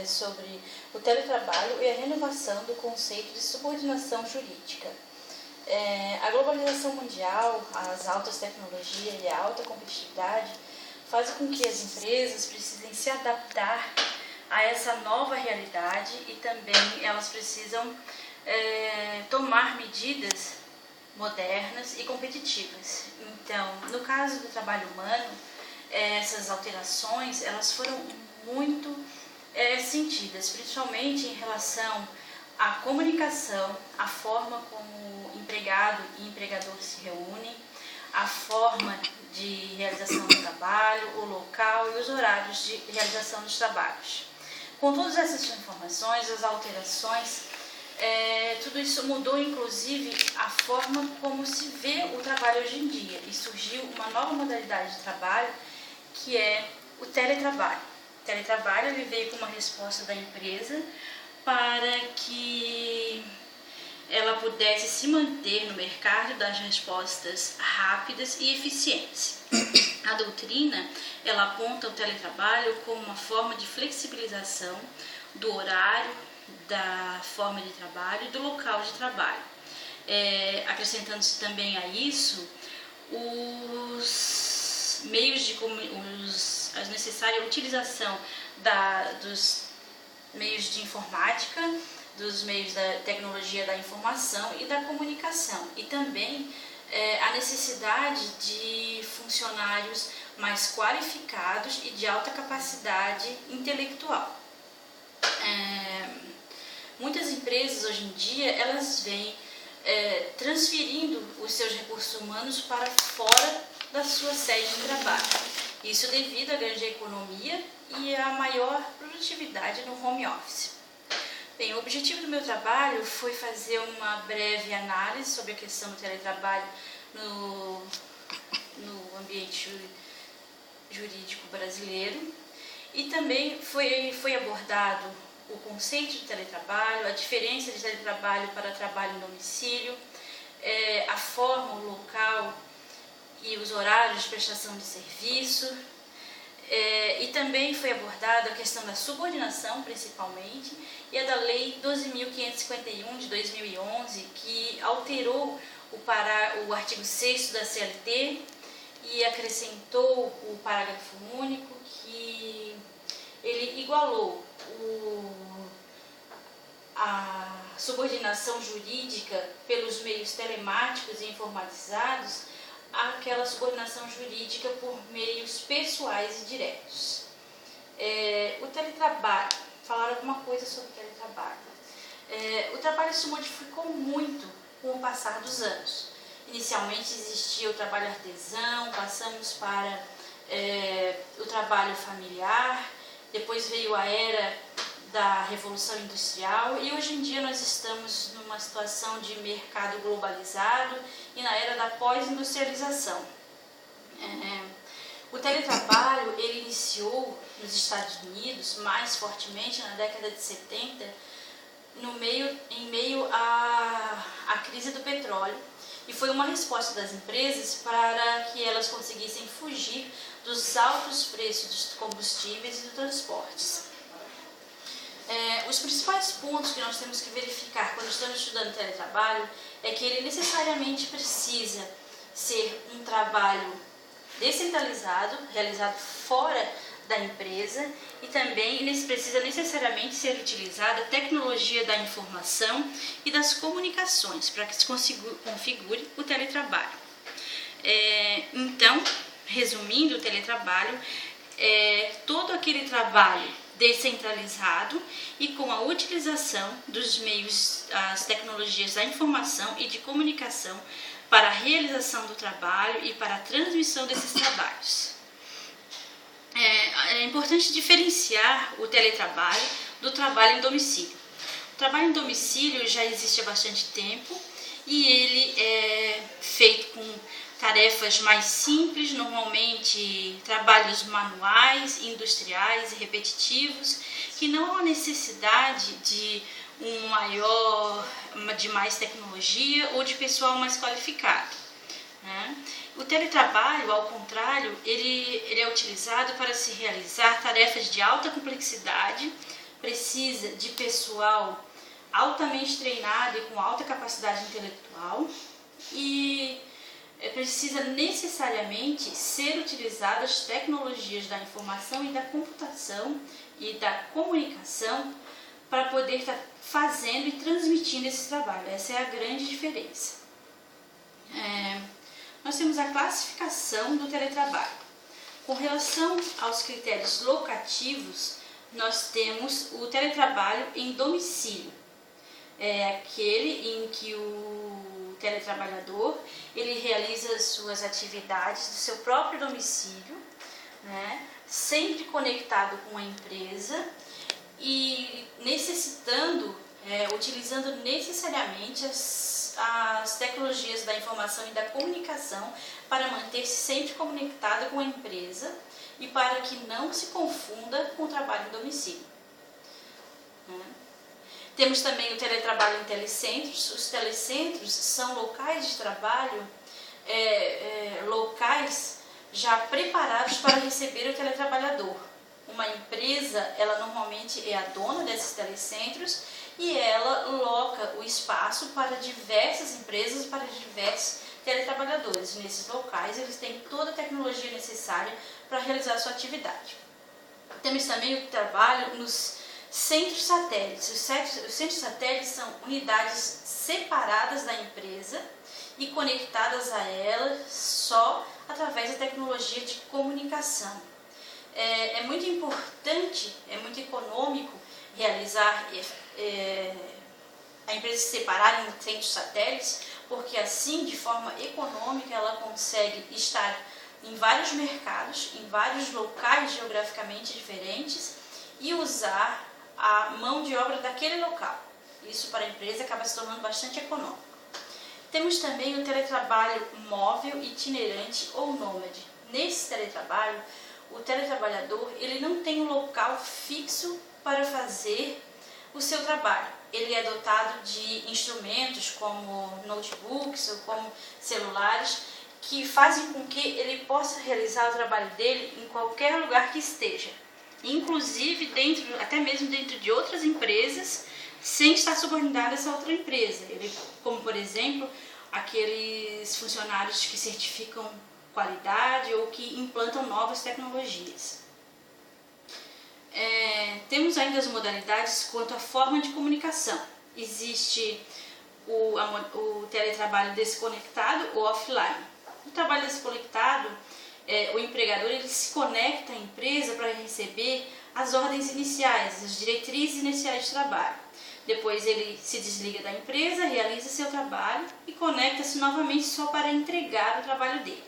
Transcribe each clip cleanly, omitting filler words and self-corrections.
sobre o teletrabalho e a renovação do conceito de subordinação jurídica. A globalização mundial, as altas tecnologias e a alta competitividade fazem com que as empresas precisem se adaptar a essa nova realidade e também elas precisam tomar medidas modernas e competitivas. Então, no caso do trabalho humano, essas alterações elas foram muito sentidas, principalmente em relação à comunicação, a forma como empregado e empregador se reúnem, a forma de realização do trabalho, o local e os horários de realização dos trabalhos. Com todas essas informações, as alterações, tudo isso mudou inclusive a forma como se vê o trabalho hoje em dia e surgiu uma nova modalidade de trabalho que é o teletrabalho. O teletrabalho ele veio como uma resposta da empresa para que ela pudesse se manter no mercado das respostas rápidas e eficientes. A doutrina ela aponta o teletrabalho como uma forma de flexibilização do horário, da forma de trabalho e do local de trabalho. Acrescentando-se também a isso os meios a necessária utilização dos meios de informática, dos meios da tecnologia da informação e da comunicação, e também a necessidade de funcionários mais qualificados e de alta capacidade intelectual. Muitas empresas hoje em dia elas vêm transferindo os seus recursos humanos para fora da sua sede de trabalho. Isso devido à grande economia e à maior produtividade no home office. Bem, o objetivo do meu trabalho foi fazer uma breve análise sobre a questão do teletrabalho no ambiente jurídico brasileiro e também foi abordado o conceito de teletrabalho, a diferença de teletrabalho para trabalho em domicílio, a forma, o local e os horários de prestação de serviço. E também foi abordada a questão da subordinação, principalmente, e a da Lei 12.551 de 2011, que alterou o artigo 6º da CLT e acrescentou o parágrafo único, que ele igualou a subordinação jurídica pelos meios telemáticos e informatizados àquela subordinação jurídica por meios pessoais e diretos. O teletrabalho, falar alguma coisa sobre o teletrabalho. O trabalho se modificou muito com o passar dos anos. Inicialmente existia o trabalho artesão, passamos para o trabalho familiar, depois veio a era da Revolução Industrial e hoje em dia nós estamos numa situação de mercado globalizado e na era da pós-industrialização. O teletrabalho ele iniciou nos Estados Unidos mais fortemente na década de 70, em meio à crise do petróleo, e foi uma resposta das empresas para que elas conseguissem fugir dos altos preços dos combustíveis e dos transportes. Os principais pontos que nós temos que verificar quando estamos estudando teletrabalho é que ele necessariamente precisa ser um trabalho descentralizado, realizado fora da empresa, e também ele precisa necessariamente ser utilizada a tecnologia da informação e das comunicações para que se configure o teletrabalho. Então, resumindo, o teletrabalho é todo aquele trabalho descentralizado e com a utilização dos meios, as tecnologias da informação e de comunicação para a realização do trabalho e para a transmissão desses trabalhos. É importante diferenciar o teletrabalho do trabalho em domicílio. O trabalho em domicílio já existe há bastante tempo e ele é feito com tarefas mais simples, normalmente trabalhos manuais, industriais e repetitivos, que não há necessidade de de mais tecnologia ou de pessoal mais qualificado. O teletrabalho, ao contrário, ele é utilizado para se realizar tarefas de alta complexidade, precisa de pessoal altamente treinado e com alta capacidade intelectual e precisa necessariamente ser utilizadas tecnologias da informação e da computação e da comunicação para poder estar fazendo e transmitindo esse trabalho. Essa é a grande diferença. Nós temos a classificação do teletrabalho. Com relação aos critérios locativos, nós temos o teletrabalho em domicílio. É aquele em que o teletrabalhador ele realiza suas atividades do seu próprio domicílio, né, sempre conectado com a empresa e utilizando necessariamente as tecnologias da informação e da comunicação para manter-se sempre conectado com a empresa e para que não se confunda com o trabalho em domicílio. Temos também o teletrabalho em telecentros. Os telecentros são locais de trabalho, locais já preparados para receber o teletrabalhador. Uma empresa, ela normalmente é a dona desses telecentros e ela loca o espaço para diversas empresas, para diversos teletrabalhadores. Nesses locais, eles têm toda a tecnologia necessária para realizar a sua atividade. Temos também o trabalho nos centros satélites. Os centros satélites são unidades separadas da empresa e conectadas a ela só através da tecnologia de comunicação. É muito importante, é muito econômico realizar a empresa se separar em centros satélites, porque assim, de forma econômica, ela consegue estar em vários mercados, em vários locais geograficamente diferentes e usar a mão de obra daquele local. Isso para a empresa acaba se tornando bastante econômico. Temos também o teletrabalho móvel, itinerante ou nômade. Nesse teletrabalho, o teletrabalhador ele não tem um local fixo para fazer o seu trabalho. Ele é dotado de instrumentos como notebooks ou como celulares que fazem com que ele possa realizar o trabalho dele em qualquer lugar que esteja, inclusive até mesmo dentro de outras empresas, sem estar subordinado a essa outra empresa. Como, por exemplo, aqueles funcionários que certificam qualidade ou que implantam novas tecnologias. Temos ainda as modalidades quanto à forma de comunicação. Existe o teletrabalho desconectado ou offline. O trabalho desconectado, o empregador ele se conecta à empresa para receber as ordens iniciais, as diretrizes iniciais de trabalho. Depois ele se desliga da empresa, realiza seu trabalho e conecta-se novamente só para entregar o trabalho dele.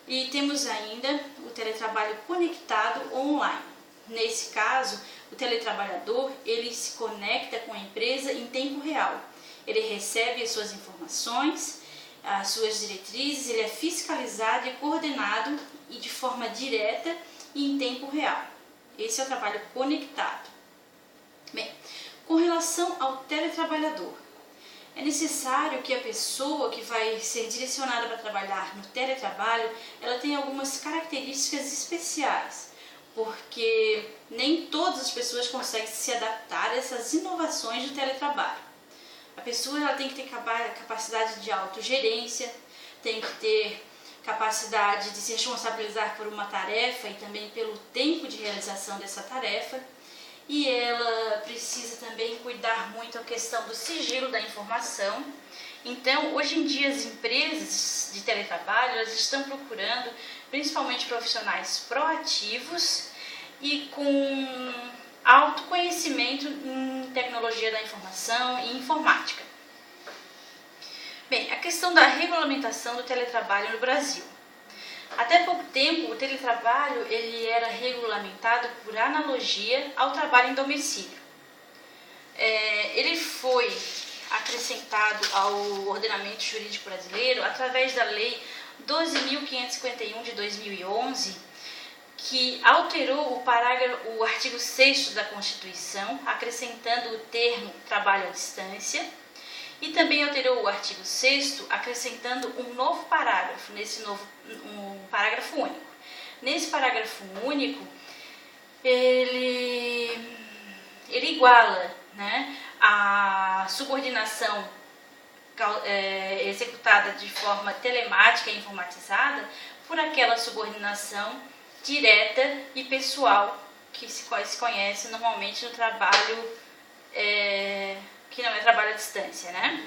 E temos ainda o teletrabalho conectado online. Nesse caso, o teletrabalhador ele se conecta com a empresa em tempo real. Ele recebe as suas informações, as suas diretrizes, ele é fiscalizado e coordenado e de forma direta e em tempo real. Esse é o trabalho conectado. Bem, com relação ao teletrabalhador, é necessário que a pessoa que vai ser direcionada para trabalhar no teletrabalho, ela tenha algumas características especiais, porque nem todas as pessoas conseguem se adaptar a essas inovações do teletrabalho. A pessoa ela tem que ter capacidade de autogerência, tem que ter capacidade de se responsabilizar por uma tarefa e também pelo tempo de realização dessa tarefa. E ela precisa também cuidar muito da questão do sigilo da informação. Então, hoje em dia, as empresas de teletrabalho elas estão procurando principalmente profissionais proativos e com alto conhecimento em tecnologia da informação e informática. Bem, a questão da regulamentação do teletrabalho no Brasil. Até pouco tempo, o teletrabalho ele era regulamentado por analogia ao trabalho em domicílio. Ele foi acrescentado ao ordenamento jurídico brasileiro através da Lei 12.551 de 2011, que alterou o artigo 6º da Constituição, acrescentando o termo trabalho à distância, e também alterou o artigo 6º, acrescentando um novo parágrafo, um parágrafo único. Nesse parágrafo único, ele ele iguala, né, a subordinação executada de forma telemática e informatizada por aquela subordinação direta e pessoal que se conhece normalmente no trabalho que não é trabalho à distância, né?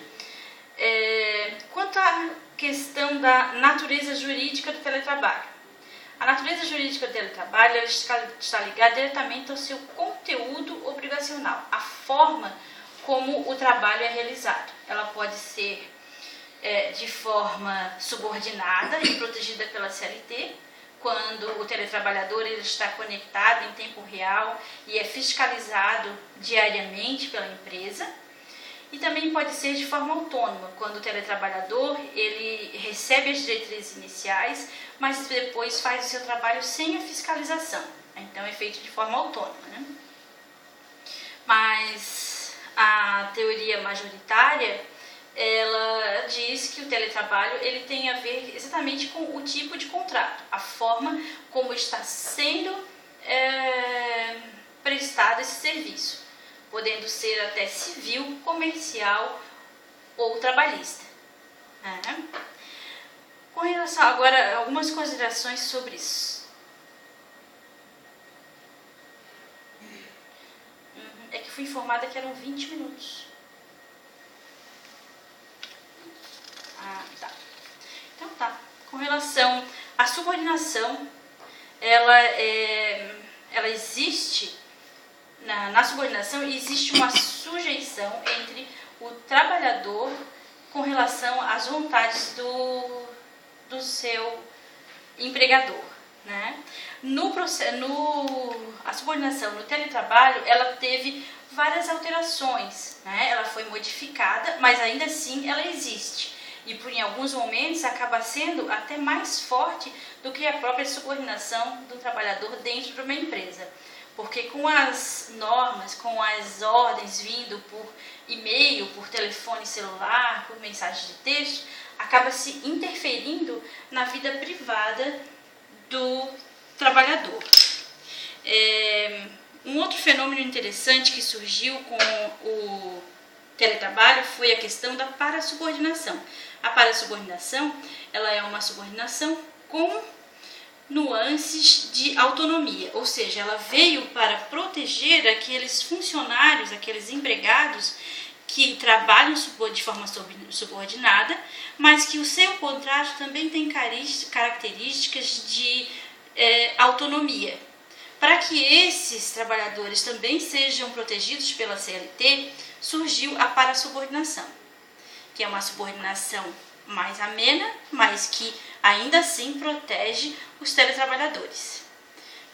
Quanto à questão da natureza jurídica do teletrabalho, a natureza jurídica do teletrabalho ela está ligada diretamente ao seu conteúdo obrigacional, a forma como o trabalho é realizado. Ela pode ser de forma subordinada e protegida pela CLT, quando o teletrabalhador ele está conectado em tempo real e é fiscalizado diariamente pela empresa. E também pode ser de forma autônoma, quando o teletrabalhador ele recebe as diretrizes iniciais, mas depois faz o seu trabalho sem a fiscalização. Então é feito de forma autônoma, né? Mas a teoria majoritária ela diz que o teletrabalho ele tem a ver exatamente com o tipo de contrato, a forma como está sendo prestado esse serviço, podendo ser até civil, comercial ou trabalhista. Com relação agora a algumas considerações sobre isso. É que fui informada que eram 20 minutos. Tá. Então tá. Com relação à subordinação, ela existe, na subordinação existe uma sujeição entre o trabalhador com relação às vontades do seu empregador, né? A subordinação no teletrabalho, ela teve várias alterações, né? Ela foi modificada, mas ainda assim ela existe. E em alguns momentos acaba sendo até mais forte do que a própria subordinação do trabalhador dentro de uma empresa. Porque com as normas, com as ordens vindo por e-mail, por telefone celular, por mensagem de texto, acaba se interferindo na vida privada do trabalhador. Um outro fenômeno interessante que surgiu com o teletrabalho foi a questão da parassubordinação. A parassubordinação ela é uma subordinação com nuances de autonomia, ou seja, ela veio para proteger aqueles funcionários, aqueles empregados que trabalham de forma subordinada, mas que o seu contrato também tem características de autonomia. Para que esses trabalhadores também sejam protegidos pela CLT, surgiu a parassubordinação, que é uma subordinação mais amena, mas que ainda assim protege os teletrabalhadores.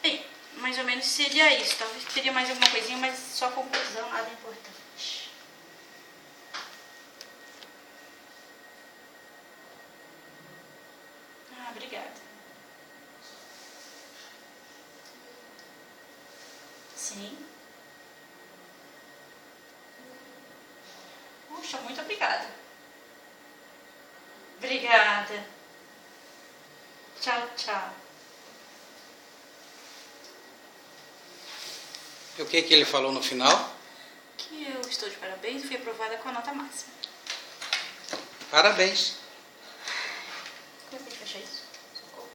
Bem, mais ou menos seria isso. Talvez teria mais alguma coisinha, mas só conclusão, nada importante. Obrigada. Sim. Puxa, muito obrigada. Obrigada. Tchau, tchau. E o que ele falou no final? Que eu estou de parabéns e fui aprovada com a nota máxima. Parabéns.